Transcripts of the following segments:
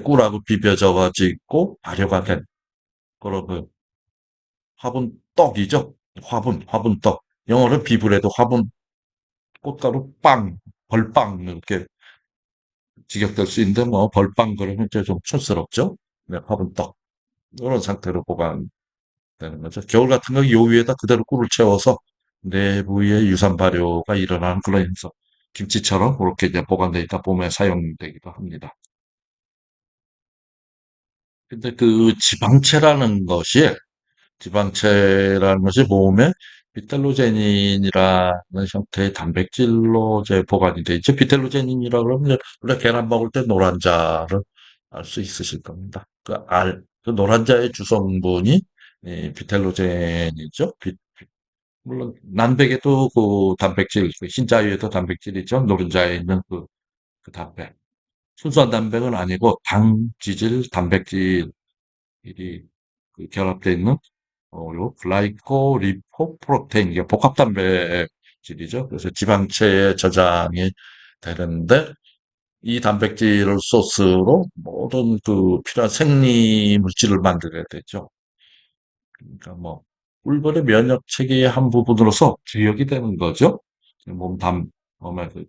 꿀하고 비벼져 가지고 발효가 된 그런 그 화분떡이죠. 화분떡. 영어로 비브레도 화분 꽃가루 빵, 벌빵 이렇게 직역될 수 있는데 뭐 벌빵 그러면 이제 좀 촌스럽죠. 네, 화분떡 이런 상태로 보관되는 거죠. 겨울 같은 거 요 위에다 그대로 꿀을 채워서 내부에 유산 발효가 일어나는 그런 현상. 김치처럼 그렇게 이제 보관돼 있다 봄에 사용되기도 합니다. 근데 그 지방체라는 것이 몸에 비텔로제닌이라는 형태의 단백질로 이제 보관이 돼 있죠. 비텔로제닌이라 그러면 원래 계란 먹을 때 노란자를 알 수 있으실 겁니다. 그 노란자의 주성분이 비텔로제닌이죠. 물론 난백에도 그 단백질, 그 흰자유에도 단백질이 있죠. 노른자에 있는 그 단백. 순수한 단백은 아니고 당, 지질, 단백질이 그 결합되어 있는 요 글라이코 리포 프로테인 이게 복합 단백질이죠. 그래서 지방체에 저장이 되는데 이 단백질을 소스로 모든 그 필요한 생리 물질을 만들어야 되죠. 그러니까 뭐 꿀벌의 면역 체계의 한 부분으로서 기억이 되는 거죠. 몸에 그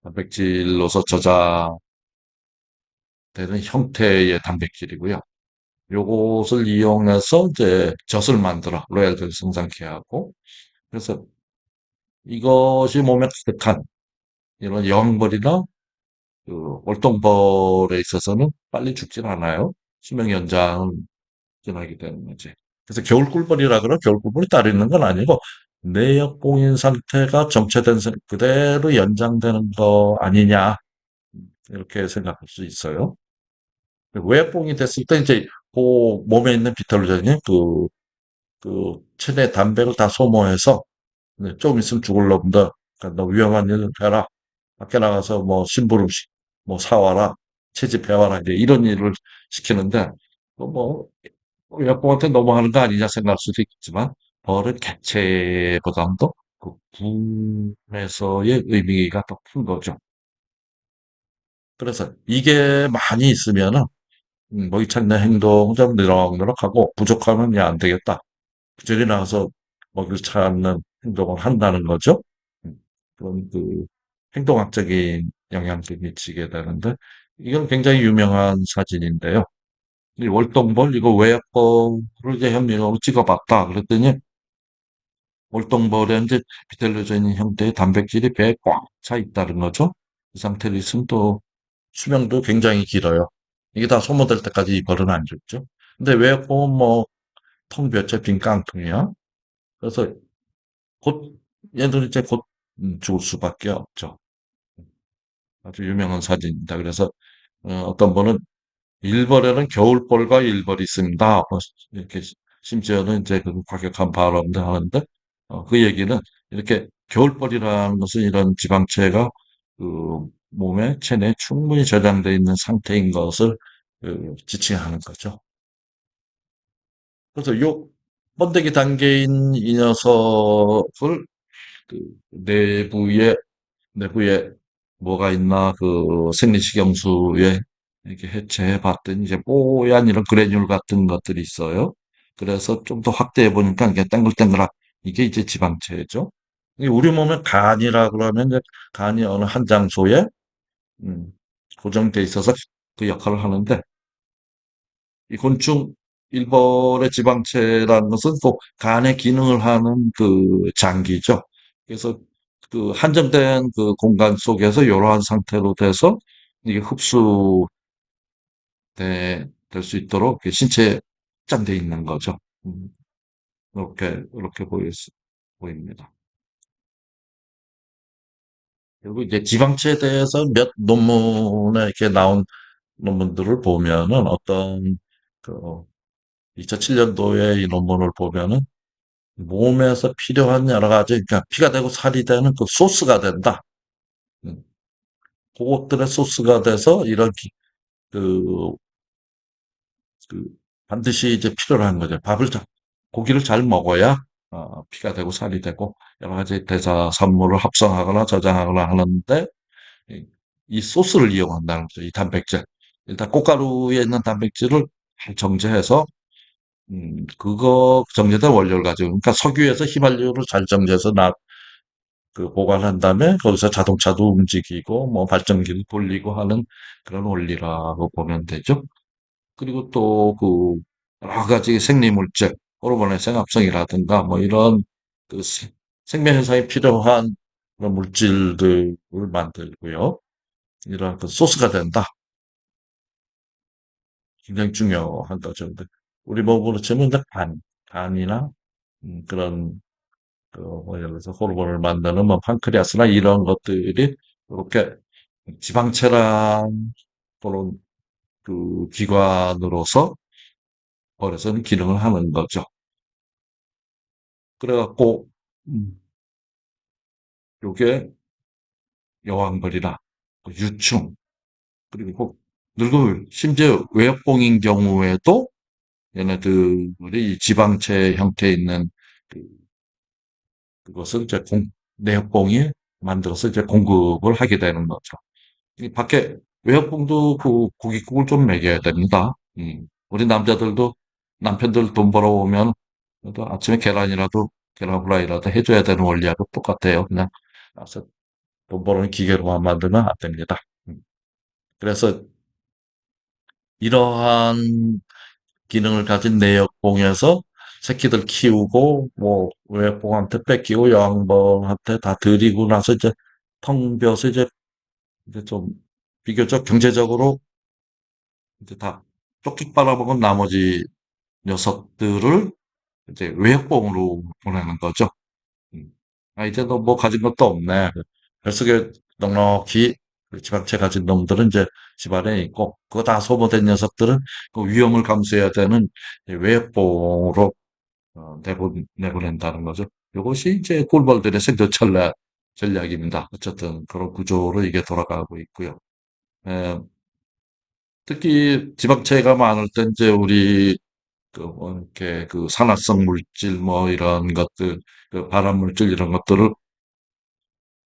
단백질로서 저장되는 형태의 단백질이고요. 요것을 이용해서 이제 젖을 만들어 로얄을 생산케 하고 그래서 이것이 몸에 가득한 이런 여왕벌이나 그 월동벌에 있어서는 빨리 죽진 않아요. 수명 연장을 진하게 되는 거지. 그래서 겨울꿀벌이라 그러 겨울꿀벌이 따로 있는 건 아니고 내역봉인 상태가 정체된 그대로 연장되는 거 아니냐 이렇게 생각할 수 있어요. 외역봉이 됐을 때 이제 그 몸에 있는 비탈루젠이 그 체내 단백을 다 소모해서 네, 좀 있으면 죽을 놈다. 그러니까 너 위험한 일 해라. 밖에 나가서 뭐 심부름식 뭐 사와라. 채집해와라. 이제 이런 일을 시키는데 뭐 여공한테 넘어가는 거 아니냐 생각할 수도 있겠지만 벌은 개체보다도 그 궁에서의 의미가 더 큰 거죠. 그래서 이게 많이 있으면은 먹이 찾는 행동 좀 느럭느럭하고 부족하면 야 안 되겠다. 부지런히 나가서 먹이를 찾는 행동을 한다는 거죠. 음, 그런 그 행동학적인 영향도 미치게 되는데 이건 굉장히 유명한 사진인데요. 이 월동벌 이거 외약벌을 이제 현미경으로 찍어봤다. 그랬더니 월동벌에 이제 비틀려져 있는 형태의 단백질이 배에 꽉 차 있다는 거죠. 이 상태로 있으면 또 수명도 굉장히 길어요. 이게 다 소모될 때까지 이 벌은 안 죽죠. 근데 외약벌은 뭐 텅 비었죠. 빈 깡통이야. 그래서 곧 얘들이 이제 곧 죽을 수밖에 없죠. 아주 유명한 사진입니다. 그래서 어떤 분은 일벌에는 겨울벌과 일벌이 있습니다. 이렇게 심지어는 이제 그 과격한 발언도 하는데 그 얘기는 이렇게 겨울벌이라는 것은 이런 지방체가 그 몸에 체내에 충분히 저장되어 있는 상태인 것을 지칭하는 거죠. 그래서 요 번데기 단계인 이 녀석을 그 내부에 뭐가 있나 그 생리식염수에 이렇게 해체해 봤더니 이제 뽀얀 이런 그래놀 같은 것들이 있어요. 그래서 좀 더 확대해 보니까 이게 땡글땡글한 이게 이제 지방체죠. 우리 몸에 간이라 그러면 이제 간이 어느 한 장소에 음, 고정돼 있어서 그 역할을 하는데 이 곤충 일벌의 지방체라는 것은 또 간의 기능을 하는 그 장기죠. 그래서 그 한정된 그 공간 속에서 이러한 상태로 돼서 이게 될 수 있도록 신체에 확장돼 있는 거죠. 음, 이렇게 보입니다. 그리고 이제 지방체에 대해서 몇 논문에 이렇게 나온 논문들을 보면은 어떤 그 2007년도에 이 논문을 보면은 몸에서 필요한 여러 가지, 그러니까 피가 되고 살이 되는 그 소스가 된다. 음, 그것들의 소스가 돼서 이런 그, 그 반드시 이제 필요한 거죠. 고기를 잘 먹어야 피가 되고 살이 되고 여러 가지 대사 산물을 합성하거나 저장하거나 하는데 이, 이 소스를 이용한다는 거죠. 이 단백질. 일단 꽃가루에 있는 단백질을 잘 정제해서 그거 정제된 원료를 가지고, 그러니까 석유에서 휘발유를 잘 정제해서 보관한 다음에 거기서 자동차도 움직이고, 뭐 발전기도 돌리고 하는 그런 원리라고 보면 되죠. 그리고 또 여러 가지 생리물질, 호르몬의 생합성이라든가 뭐 이런 생명 현상에 필요한 그런 물질들을 만들고요. 이런 소스가 된다. 굉장히 중요한 거죠. 근데 우리 몸으로 치면 이제 간이나 그런 뭐 예를 들어서 호르몬을 만드는 뭐 판크리아스나 이런 것들이 이렇게 지방체랑 또는 기관으로서 그래서 기능을 하는 거죠. 그래갖고 요게 여왕벌이나 유충 그리고 늙은 심지어 외역봉인 경우에도 얘네들이 지방체 형태에 있는 그, 그것을 이제 내역봉이 만들어서 이제 공급을 하게 되는 거죠. 이 밖에 외역봉도 고깃국을 좀 먹여야 됩니다. 우리 남자들도 남편들 돈 벌어오면 또 아침에 계란 후라이라도 해줘야 되는 원리하고 똑같아요. 그냥 가서 돈 버는 기계로만 만들면 안 됩니다. 음. 그래서 이러한 기능을 가진 내역봉에서 새끼들 키우고 뭐 외역봉한테 뺏기고 여왕봉한테 다 들이고 나서 이제 텅 비어서 이제 좀 비교적 경제적으로 이제 다 쪽쪽 빨아먹은 나머지 녀석들을 이제 외역봉으로 보내는 거죠. 음. 아, 이제 너 뭐 가진 것도 없네. 뱃속에 넉넉히 그 지방채 가진 놈들은 이제 집안에 있고, 그거 다 소모된 녀석들은 그 위험을 감수해야 되는 외역봉으로 내보낸다는 거죠. 이것이 이제 꿀벌들의 생존 전략입니다. 어쨌든 그런 구조로 이게 돌아가고 있고요. 에, 특히 지방채가 많을 때 이제 우리 뭐 이렇게 산화성 물질 뭐 이런 것들, 발암 물질 이런 것들을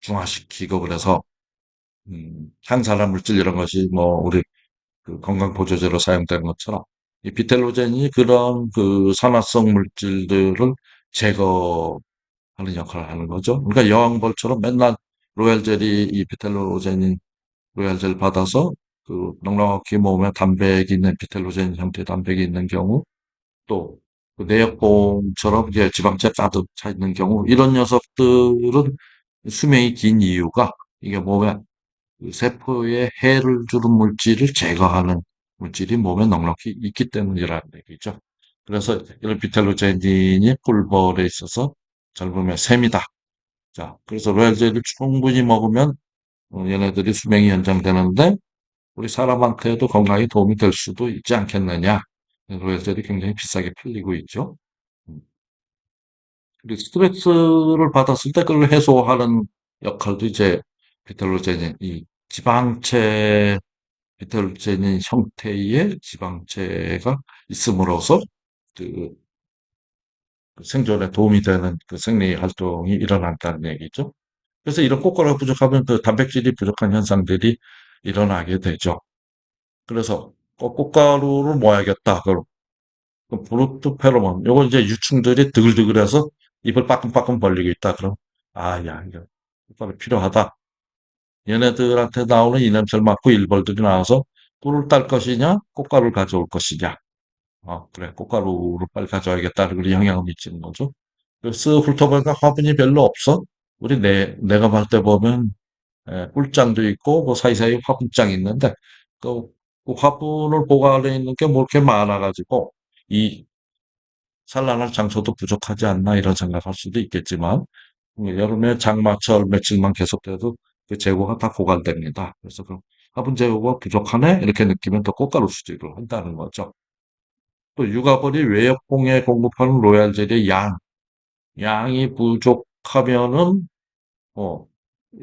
중화시키고 그래서 항산화 물질 이런 것이 뭐 우리 건강 보조제로 사용되는 것처럼 이 비텔로젠이 그런 산화성 물질들을 제거하는 역할을 하는 거죠. 그러니까 여왕벌처럼 맨날 로얄 젤이 이 비텔로젠인 로얄 젤 받아서 넉넉히 모으면 담백이 있는 비텔로젠 형태의 담백이 있는 경우 또 내역봉처럼 이제 지방체 가득 차 있는 경우 이런 녀석들은 수명이 긴 이유가 이게 몸에 세포에 해를 주는 물질을 제거하는 물질이 몸에 넉넉히 있기 때문이라는 얘기죠. 그래서 이런 비텔로제닌이 꿀벌에 있어서 젊음의 셈이다. 자, 그래서 로얄젤을 충분히 먹으면 얘네들이 수명이 연장되는데 우리 사람한테도 건강에 도움이 될 수도 있지 않겠느냐. 로얄젤이 굉장히 비싸게 팔리고 있죠. 음. 그리고 스트레스를 받았을 때 그걸 해소하는 역할도 이제 비텔로제닌, 이 지방체 비탈제닌 형태의 지방체가 있음으로써 그 생존에 도움이 되는 생리 활동이 일어난다는 얘기죠. 그래서 이런 꽃가루가 부족하면 단백질이 부족한 현상들이 일어나게 되죠. 그래서 꽃가루를 모아야겠다. 그럼 브루트 페로몬, 요거 이제 유충들이 드글드글해서 입을 빠끔빠끔 벌리고 있다. 그럼 야, 이거 꽃가루 필요하다. 얘네들한테 나오는 이 냄새를 맡고 일벌들이 나와서 꿀을 딸 것이냐, 꽃가루를 가져올 것이냐. 그래. 꽃가루를 빨리 가져와야겠다. 그리고 영향을 미치는 거죠. 그래서 훑어보니까 화분이 별로 없어. 내가 봤을 때 보면, 꿀장도 있고, 뭐 사이사이 화분장이 있는데, 그, 그 화분을 보관해 있는 게 뭐 이렇게 많아가지고, 이 산란할 장소도 부족하지 않나 이런 생각할 수도 있겠지만, 여름에 장마철 며칠만 계속돼도 그 재고가 다 고갈됩니다. 그래서 그 화분 재고가 부족하네? 이렇게 느끼면 또 꽃가루 수집을 한다는 거죠. 또 육아벌이 외역봉에 공급하는 로얄젤의 양이 부족하면은, 어,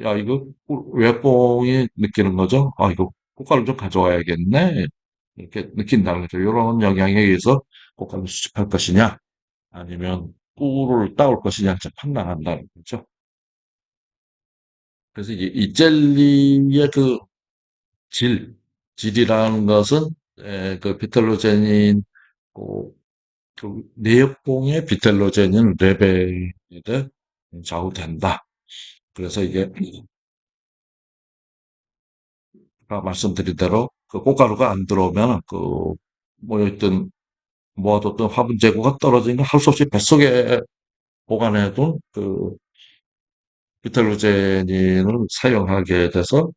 야, 이거 외역봉이 느끼는 거죠? 이거 꽃가루 좀 가져와야겠네? 이렇게 느낀다는 거죠. 이런 영향에 의해서 꽃가루 수집할 것이냐, 아니면 꿀을 따올 것이냐, 이제 판단한다는 거죠. 그래서 이 젤리의 질, 질이라는 것은 그 비텔로제닌 그, 그 내역봉의 비텔로제닌 레벨에 좌우된다. 그래서 이게 아까 말씀드린 대로 그 꽃가루가 안 들어오면 그 모여있던 모아뒀던 화분 재고가 떨어지는 걸 할 수 없이 뱃속에 보관해둔 그 비텔로제닌을 사용하게 돼서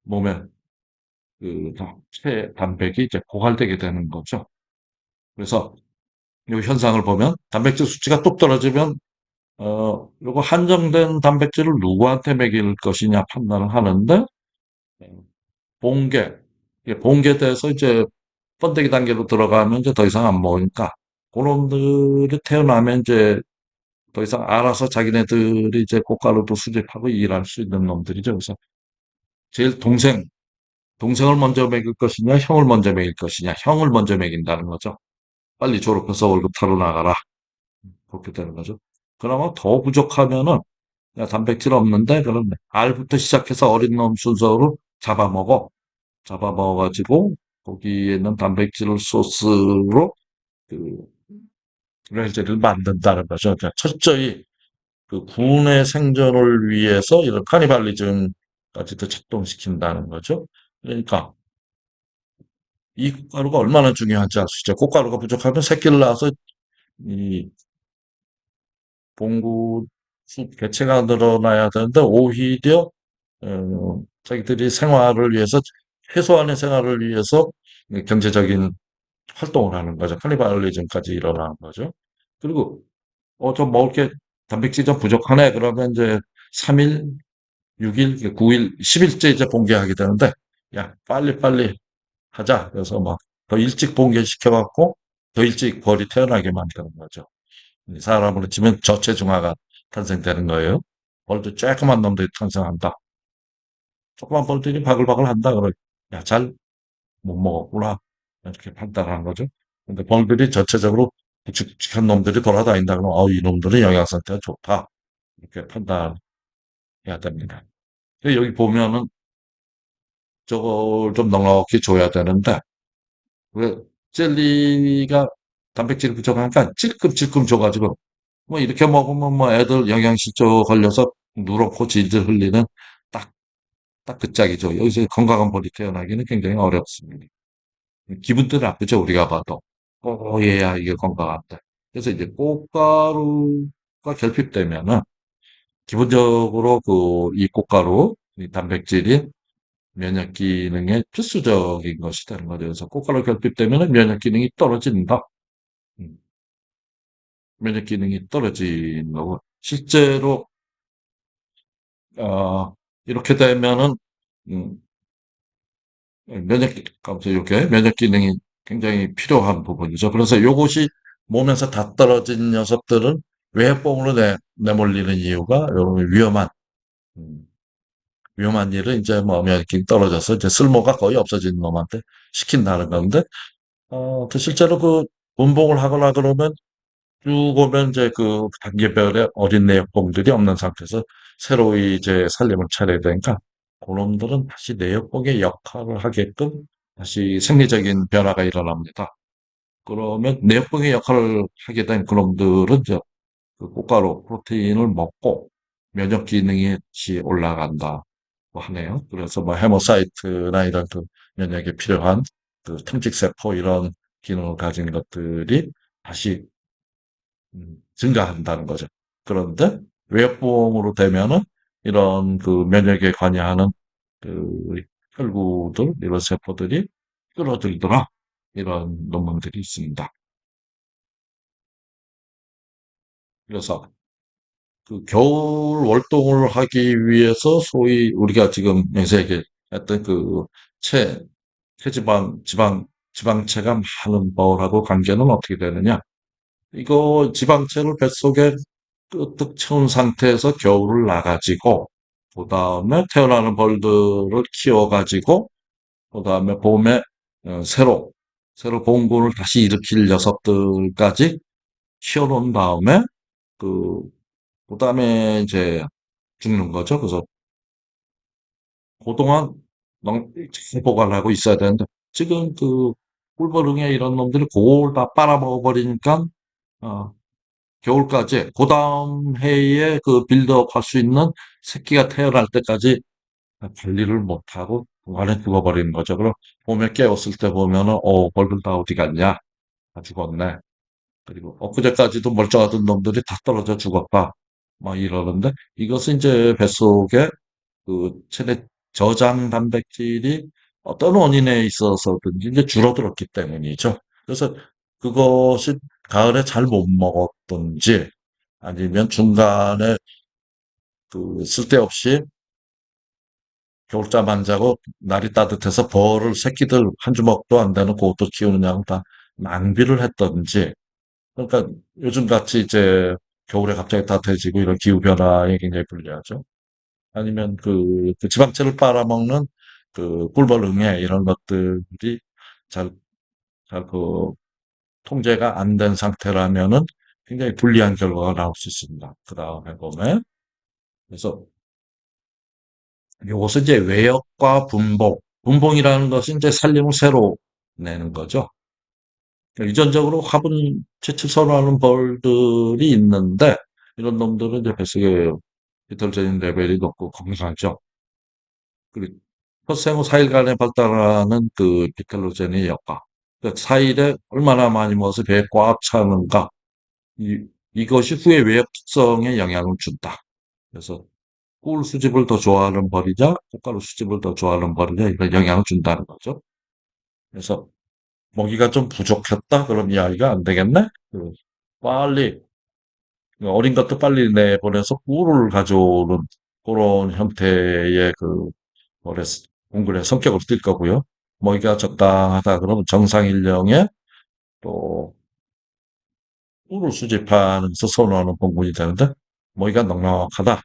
몸에 그 체단백이 이제 고갈되게 되는 거죠. 그래서 이 현상을 보면 단백질 수치가 뚝 떨어지면 요거 한정된 단백질을 누구한테 먹일 것이냐 판단을 하는데 봉계 이게 봉계돼서 이제 번데기 단계로 들어가면 이제 더 이상 안 먹으니까 그놈들이 태어나면 이제 더 이상 알아서 자기네들이 이제 꽃가루도 수집하고 일할 수 있는 놈들이죠. 그래서 제일 동생을 먼저 먹일 것이냐, 형을 먼저 먹일 것이냐, 형을 먼저 먹인다는 거죠. 빨리 졸업해서 월급 타러 나가라. 그렇게 되는 거죠. 그나마 더 부족하면은, 야, 단백질 없는데, 그러면 알부터 시작해서 어린 놈 순서로 잡아먹어. 잡아먹어가지고, 거기에 있는 단백질을 소스로, 그, 레제를 만든다는 거죠. 그러니까 철저히 그 군의 생존을 위해서 이런 카니발리즘까지도 작동시킨다는 거죠. 그러니까 이 꽃가루가 얼마나 중요한지 알 수 있죠. 꽃가루가 부족하면 새끼를 낳아서 이 봉구 개체가 늘어나야 되는데 오히려 자기들이 생활을 위해서 최소한의 생활을 위해서 경제적인 활동을 하는 거죠. 카니발리즘까지 일어나는 거죠. 그리고 좀 먹을 게 단백질 좀 부족하네. 그러면 이제 3일, 6일, 9일, 10일째 이제 봉기하게 되는데 야 빨리빨리 하자. 그래서 막 더 일찍 봉기시켜갖고 더 일찍 벌이 태어나게 만드는 거죠. 사람으로 치면 저체중아가 탄생되는 거예요. 벌도 쬐끄만 놈들이 탄생한다. 조그만 벌들이 바글바글 한다. 그러 야, 잘 못 먹었구나. 이렇게 판단하는 거죠. 근데 벌들이 전체적으로 굵직굵직한 놈들이 돌아다닌다. 그러면, 이 놈들은 영양 상태가 좋다. 이렇게 판단해야 됩니다. 근데 여기 보면은 저걸 좀 넉넉히 줘야 되는데, 왜 젤리가 단백질이 부족하니까 찔끔찔끔 줘가지고 뭐 이렇게 먹으면 뭐 애들 영양실조 걸려서 누렇고 질질 흘리는 딱, 딱 그 짝이죠. 여기서 건강한 벌이 태어나기는 굉장히 어렵습니다. 기분도 나쁘죠, 우리가 봐도. 얘야, 이게 건강한데. 그래서 이제 꽃가루가 결핍되면은, 기본적으로 이 꽃가루, 이 단백질이 면역 기능에 필수적인 것이 되는 거죠. 그래서 꽃가루 결핍되면은 면역 기능이 떨어진다. 음, 면역 기능이 떨어지는 거고, 실제로 이렇게 되면은, 음, 이렇게 면역 기능이 굉장히 필요한 부분이죠. 그래서 이것이 몸에서 다 떨어진 녀석들은 외형봉으로 내몰리는 이유가 이런 음, 위험한 일은 이제 뭐 면역 기능이 떨어져서 이제 쓸모가 거의 없어진 놈한테 시킨다는 건데, 또 실제로 그 분봉을 하거나 그러면 쭉 오면 이제 그 단계별의 어린 내역봉들이 없는 상태에서 새로 이제 살림을 차려야 되니까 그놈들은 다시 내역봉의 역할을 하게끔 다시 생리적인 변화가 일어납니다. 그러면 내역봉의 역할을 하게 된 그놈들은 이제 그 꽃가루 프로테인을 먹고 면역 기능이 다시 올라간다고 하네요. 그래서 뭐 헤모사이트나 이런 그 면역에 필요한 그 탐직세포 이런 기능을 가진 것들이 다시 증가한다는 거죠. 그런데 외역봉으로 되면은 이런 그 면역에 관여하는 그 혈구들, 이런 세포들이 줄어들더라. 이런 논문들이 있습니다. 그래서 그 겨울 월동을 하기 위해서 소위 우리가 지금 명세하게 했던 그 체, 지방체가 많은 벌하고 관계는 어떻게 되느냐? 이거 지방체를 뱃속에 끄떡 채운 상태에서 겨울을 나가지고, 그 다음에 태어나는 벌들을 키워가지고, 그 다음에 봄에 새로 봉군을 다시 일으킬 녀석들까지 키워놓은 다음에, 그, 그 다음에 이제 죽는 거죠. 그래서 그동안 잘 보관하고 있어야 되는데, 지금 그 꿀벌응애 이런 놈들이 그걸 다 빨아먹어 버리니까, 어, 겨울까지, 그 다음 해에 그 빌드업 할 수 있는 새끼가 태어날 때까지 관리를 못하고 중간에 죽어버리는 거죠. 그럼 봄에 깨웠을 때 보면은, 벌들 다 어디 갔냐? 다 죽었네. 그리고 엊그제까지도 멀쩡하던 놈들이 다 떨어져 죽었다. 막 이러는데, 이것은 이제 뱃속에 그 체내 저장 단백질이 어떤 원인에 있어서든지 이제 줄어들었기 때문이죠. 그래서 그것이 가을에 잘 못 먹었던지 아니면 중간에 그 쓸데없이 겨울잠 안 자고 날이 따뜻해서 벌을 새끼들 한 주먹도 안 되는 그것도 키우는 양 다 낭비를 했던지. 그러니까 요즘 같이 이제 겨울에 갑자기 따뜻해지고 이런 기후 변화에 굉장히 불리하죠. 아니면 그 지방채를 빨아먹는 그 꿀벌 응애 이런 것들이 잘, 그 통제가 안 된 상태라면은 굉장히 불리한 결과가 나올 수 있습니다. 그 다음에 보면. 그래서 요것은 이제 외역과 분봉. 분봉이라는 것은 이제 살림을 새로 내는 거죠. 그러니까 유전적으로 화분 채취 선호하는 벌들이 있는데 이런 놈들은 이제 뱃속에 비탈제닌 레벨이 높고 건강하죠. 그리고 첫 생후 4일간에 발달하는 그 비탈로젠의 역학. 그 4일에 얼마나 많이 먹어서 배에 꽉 차는가. 이것이 후에 외역 특성에 영향을 준다. 그래서 꿀 수집을 더 좋아하는 벌이냐, 꽃가루 수집을 더 좋아하는 벌이냐, 이런 영향을 준다는 거죠. 그래서 먹이가 좀 부족했다? 그럼 이 아이가 안 되겠네? 빨리, 어린 것도 빨리 내보내서 꿀을 가져오는 그런 형태의 뭐래, 공굴의 성격을 띌 거고요. 먹이가 적당하다 그러면 정상인령의 또 꿀을 수집하면서 선호하는 공군이 되는데 먹이가 넉넉하다.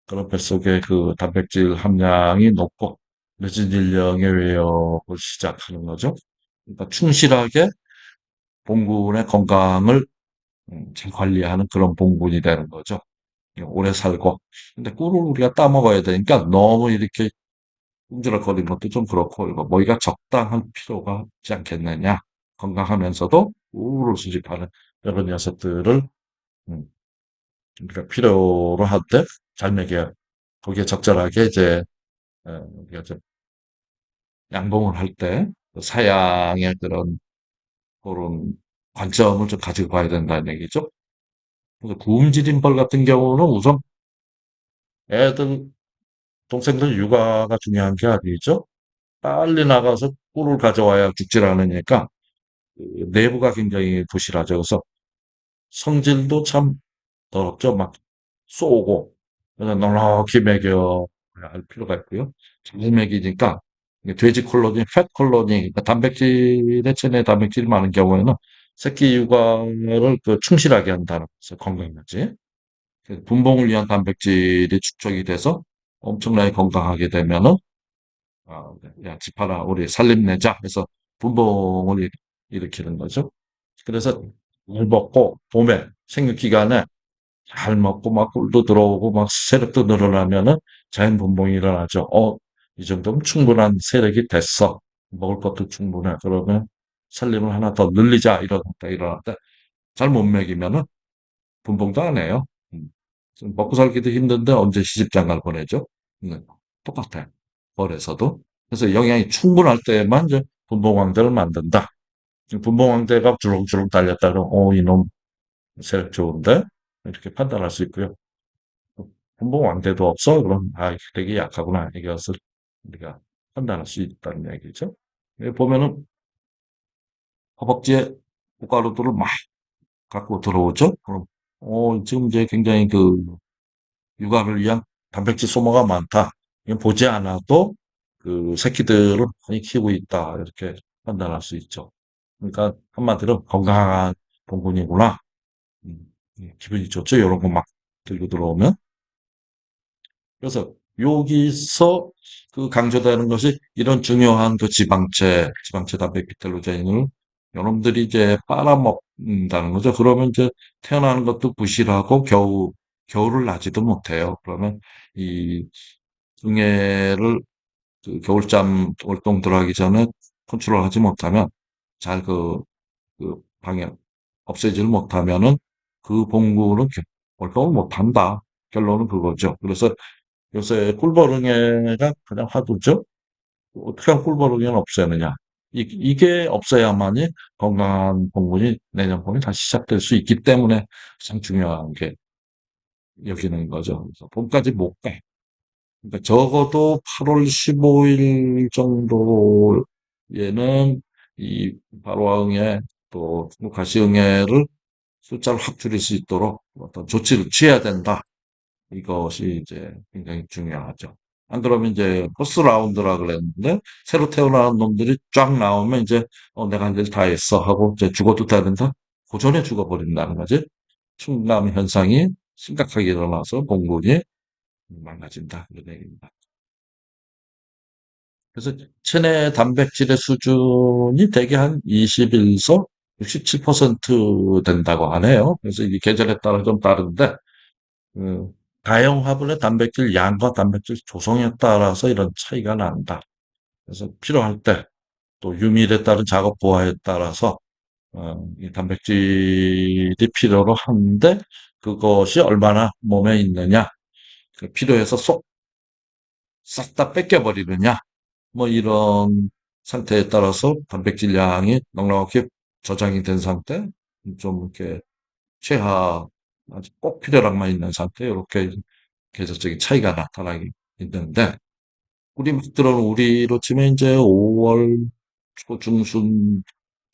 그런 뱃속에 그 단백질 함량이 높고 늦은 일령의 외역을 시작하는 거죠. 그러니까 충실하게 봉군의 건강을 잘 관리하는 그런 봉군이 되는 거죠. 오래 살고. 근데 꿀을 우리가 따먹어야 되니까 너무 이렇게 꿈틀거리는 것도 좀 그렇고, 이거 먹이가 적당한 필요가 있지 않겠느냐. 건강하면서도 우를 수집하는 이런 녀석들을, 음, 우리가 필요로 할 때 잘 먹여야, 거기에 적절하게 이제, 우리가 좀 양봉을 할 때, 사양의 그런 관점을 좀 가지고 봐야 된다는 얘기죠. 그래서 구음지린벌 같은 경우는 우선 애들, 동생들 육아가 중요한 게 아니죠. 빨리 나가서 꿀을 가져와야 죽질 않으니까, 그 내부가 굉장히 부실하죠. 그래서 성질도 참 더럽죠. 막 쏘고, 그래서 넉넉히 먹여야 할 필요가 있고요. 잘 먹이니까 이게 돼지 콜로니, 팻 콜로니, 그러니까 단백질에 체내 단백질이 많은 경우에는 새끼 육아를 그 충실하게 한다는 거죠. 건강하지. 그 분봉을 위한 단백질이 축적이 돼서 엄청나게 건강하게 되면은 야, 집하라, 우리 살림내자 해서 분봉을 일으키는 거죠. 그래서 물 먹고 봄에 생육기간에 잘 먹고 막 꿀도 들어오고 막 세력도 늘어나면은 자연 분봉이 일어나죠. 이 정도면 충분한 세력이 됐어. 먹을 것도 충분해. 그러면 살림을 하나 더 늘리자 이러다 일어났다. 잘 못 먹이면은 분봉도 안 해요. 음. 좀 먹고 살기도 힘든데 언제 시집장가를 보내죠? 똑같아. 벌에서도. 그래서 영양이 충분할 때만 이제 분봉왕대를 만든다. 분봉왕대가 주렁주렁 달렸다 그러면, 이놈 세력 좋은데? 이렇게 판단할 수 있고요. 분봉왕대도 없어? 그럼, 되게 약하구나. 이것을 우리가 판단할 수 있다는 얘기죠. 여기 보면은 허벅지에 고가루들을 막 갖고 들어오죠? 그럼, 지금 이제 굉장히 육아를 위한 단백질 소모가 많다. 이건 보지 않아도 그 새끼들을 많이 키우고 있다. 이렇게 판단할 수 있죠. 그러니까 한마디로 건강한 봉군이구나. 음, 기분이 좋죠. 이런 거 막 들고 들어오면. 그래서 여기서 그 강조되는 것이 이런 중요한 그 지방체 단백질로제인을 여러분들이 이제 빨아먹는다는 거죠. 그러면 이제 태어나는 것도 부실하고 겨울을 나지도 못해요. 그러면 이 응애를 그 겨울잠 월동 들어가기 전에 컨트롤하지 못하면 잘 방해 없애지를 못하면은 그 봉구는 월동을 못한다. 결론은 그거죠. 그래서 요새 꿀버릉에가 그냥 화두죠. 어떻게 하면 꿀버릉에는 없애느냐. 이게 없어야만이 건강한 봉분이 내년 봄에 다시 시작될 수 있기 때문에 가장 중요한 게 여기는 거죠. 그래서 봄까지 못 가. 그러니까 적어도 8월 15일 정도에는 이 발화응애 또 가시응애를 숫자를 확 줄일 수 있도록 어떤 조치를 취해야 된다. 이것이 이제 굉장히 중요하죠. 안 그러면 이제 포스 라운드라 그랬는데 새로 태어난 놈들이 쫙 나오면 이제 내가 한 일 다 했어 하고 이제 죽어도 되는다. 고전에 죽어버린다는 거지. 충남 현상이 심각하게 일어나서 공군이 망가진다. 이런 얘기입니다. 그래서 체내 단백질의 수준이 대개 한 21서 67% 된다고 하네요. 그래서 이 계절에 따라 좀 다른데 그 다형 화분의 단백질 양과 단백질 조성에 따라서 이런 차이가 난다. 그래서 필요할 때 또 유밀에 따른 작업 보화에 따라서 이 단백질이 필요로 하는데 그것이 얼마나 몸에 있느냐, 필요해서 싹 다 뺏겨버리느냐, 뭐 이런 상태에 따라서 단백질 양이 넉넉하게 저장이 된 상태, 좀 이렇게 최하 아주 꼭 필요량만 있는 상태 이렇게 계절적인 차이가 나타나기 있는데 우리 막 들어오는 우리로 치면 이제 5월 초중순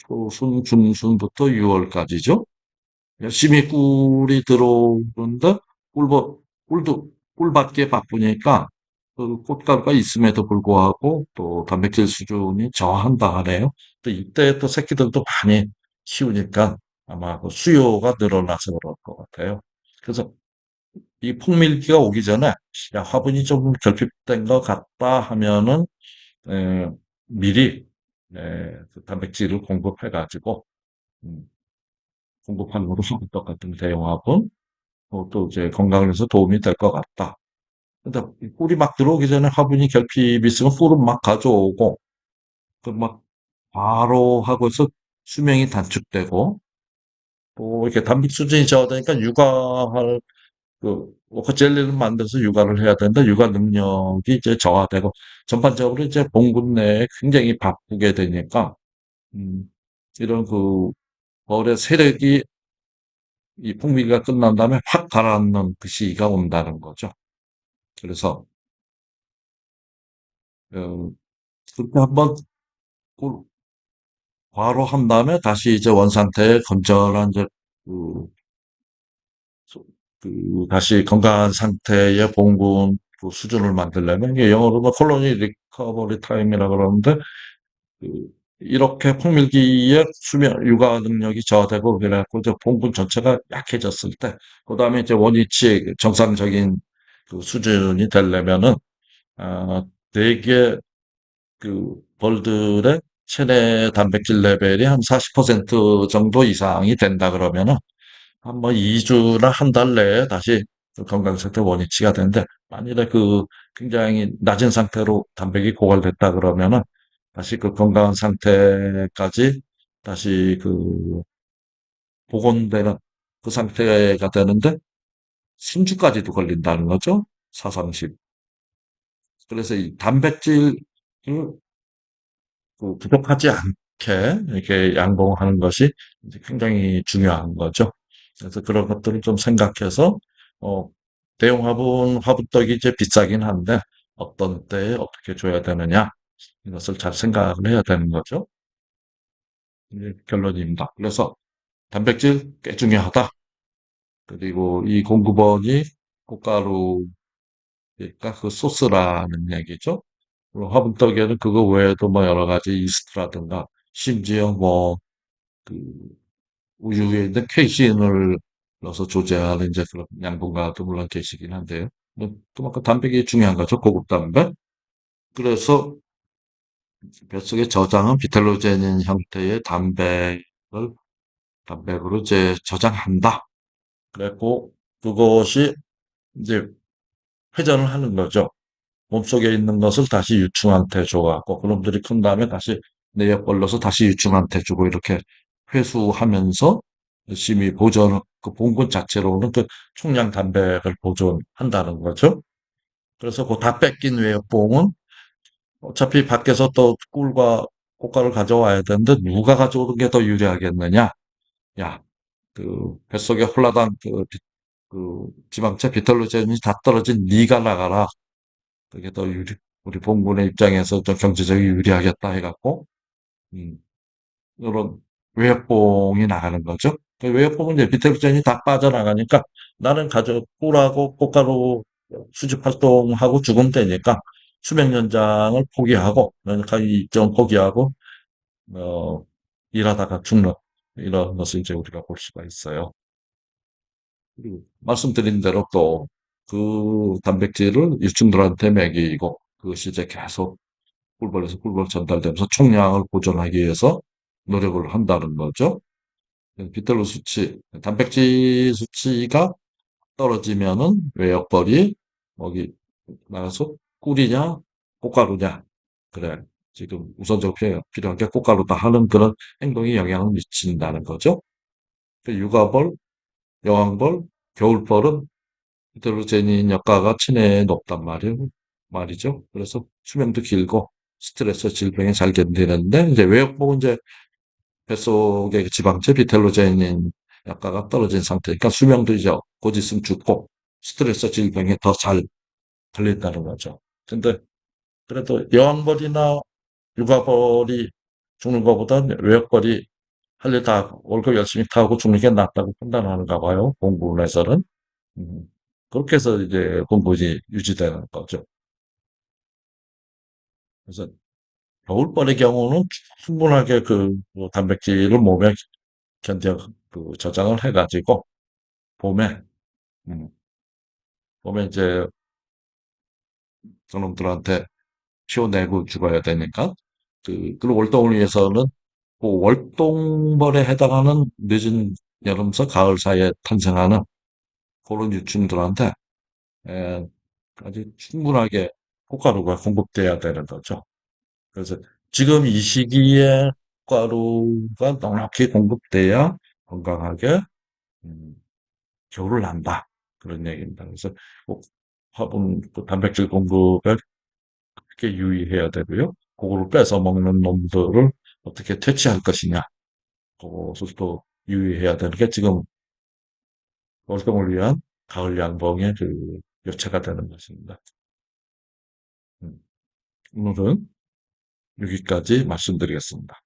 초순 중순부터 6월까지죠. 열심히 꿀이 들어오는데 꿀도 꿀 받기에 바쁘니까 그 꽃가루가 있음에도 불구하고 또 단백질 수준이 저한다 하네요. 또 이때 또 새끼들도 많이 키우니까 아마 그 수요가 늘어나서 그럴 것 같아요. 그래서 이 풍밀기가 오기 전에 야 화분이 좀 결핍된 것 같다 하면은 에, 미리 그 단백질을 공급해 가지고 음, 공급하는 것도 소금떡 같은 대용 화분 또 이제 건강을 위해서 도움이 될 것 같다. 근데 이 꿀이 막 들어오기 전에 화분이 결핍이 있으면 꿀은 막 가져오고 그 막 바로 하고서 수명이 단축되고 또 이렇게 단백 수준이 저하되니까 육아할 워커 젤리를 만들어서 육아를 해야 되는데 육아 능력이 이제 저하되고 전반적으로 이제 봉군 내에 굉장히 바쁘게 되니까 음, 이런 벌의 세력이 이 풍미가 끝난 다음에 확 가라앉는 그 시기가 온다는 거죠. 그래서 어, 그렇게 한번 꿀 과로 한 다음에 다시 이제 원상태의 건전한 이제 그, 다시 건강한 상태의 봉군 그 수준을 만들려면 이게 영어로 뭐 콜로니 리커버리 타임이라 그러는데 그 이렇게 풍밀기의 수면 육아 능력이 저하되고 그래갖고 이제 봉군 전체가 약해졌을 때 그다음에 이제 원위치 정상적인 그 수준이 되려면은 되게 벌들의 체내 단백질 레벨이 한 40% 정도 이상이 된다 그러면은 한 뭐 2주나 한 달 내에 다시 그 건강 상태 원위치가 되는데 만일에 굉장히 낮은 상태로 단백이 고갈됐다 그러면은 다시 그 건강한 상태까지 다시 복원되는 그 상태가 되는데 3주까지도 걸린다는 거죠. 사상식. 그래서 이 단백질을 부족하지 않게 이렇게 양봉하는 것이 이제 굉장히 중요한 거죠. 그래서 그런 것들을 좀 생각해서 어, 대용 화분떡이 이제 비싸긴 한데 어떤 때에 어떻게 줘야 되느냐 이것을 잘 생각을 해야 되는 거죠. 이게 결론입니다. 그래서 단백질 꽤 중요하다. 그리고 이 공급원이 꽃가루니까 그 소스라는 얘기죠. 그리고 화분떡에는 그거 외에도 뭐 여러 가지 이스트라든가 심지어 그 우유에 있는 케이신을 넣어서 조제하는 이제 그런 양분과도 물론 계시긴 한데요. 뭐 그만큼 단백이 중요한 거죠. 고급 단백. 그래서 뱃속에 저장은 비텔로제닌 형태의 단백으로 이제 저장한다. 그랬고 그것이 이제 회전을 하는 거죠. 몸속에 있는 것을 다시 유충한테 줘갖고 그놈들이 큰 다음에 다시 뇌에 걸러서 다시 유충한테 주고 이렇게 회수하면서 열심히 보존, 그 봉분 자체로는 그 총량 단백을 보존한다는 거죠. 그래서 그 다 뺏긴 외역봉은 어차피 밖에서 또 꿀과 꽃가루 가져와야 되는데 누가 가져오는 게 더 유리하겠느냐? 야, 그 뱃속에 홀라당 그 지방체 비탈로젠이 다 떨어진 네가 나가라. 그게 더 우리 본군의 입장에서 좀 경제적이 유리하겠다 해갖고, 음, 이런 외역봉이 나가는 거죠. 그 외역봉은 이제 비탈로젠이 다 빠져나가니까 나는 꿀하고 꽃가루 수집 활동하고 죽으면 되니까 수명 연장을 포기하고, 그러니까 이 일정 포기하고, 어, 일하다가 죽는 이런 것을 이제 우리가 볼 수가 있어요. 그리고 말씀드린 대로 또 그 단백질을 유충들한테 먹이고 그것이 이제 계속 꿀벌에서 꿀벌 전달되면서 총량을 보존하기 위해서 노력을 한다는 거죠. 비탈로 수치, 단백질 수치가 떨어지면은 외역벌이 먹이 나가서 꿀이냐 꽃가루냐 그래 지금 우선적으로 필요한 게 꽃가루다 하는 그런 행동에 영향을 미친다는 거죠. 그 육아벌, 여왕벌, 겨울벌은 히드로제닌 역가가 체내에 높단 말이죠. 그래서 수명도 길고 스트레스 질병에 잘 견디는데 이제 외역복은 이제 뱃속의 지방체 비텔로제닌 역가가 떨어진 상태니까 수명도 이제 곧 있으면 죽고 스트레스 질병에 더 잘 걸린다는 거죠. 근데 그래도 여왕벌이나 육아벌이 죽는 것보다는 외역벌이 할 일 다 월급 열심히 타고 죽는 게 낫다고 판단하는가 봐요. 공군에서는. 음, 그렇게 해서 이제 공군이 유지되는 거죠. 그래서 겨울벌의 경우는 충분하게 뭐 단백질을 몸에 견뎌 저장을 해가지고 봄에 음, 봄에 이제 저놈들한테 피워내고 죽어야 되니까 그 월동을 위해서는 그 월동벌에 해당하는 늦은 여름서 가을 사이에 탄생하는 그런 유충들한테 에, 아주 충분하게 꽃가루가 공급돼야 되는 거죠. 그래서 지금 이 시기에 꽃가루가 넉넉히 공급돼야 건강하게 음, 겨울을 난다. 그런 얘기입니다. 그래서 꼭 화분, 그 단백질 공급에 그렇게 유의해야 되고요. 그거를 뺏어 먹는 놈들을 어떻게 퇴치할 것이냐. 그것을 또 유의해야 되는 게 지금 월동을 위한 가을 양봉의 요체가 되는 것입니다. 음, 오늘은 여기까지 말씀드리겠습니다.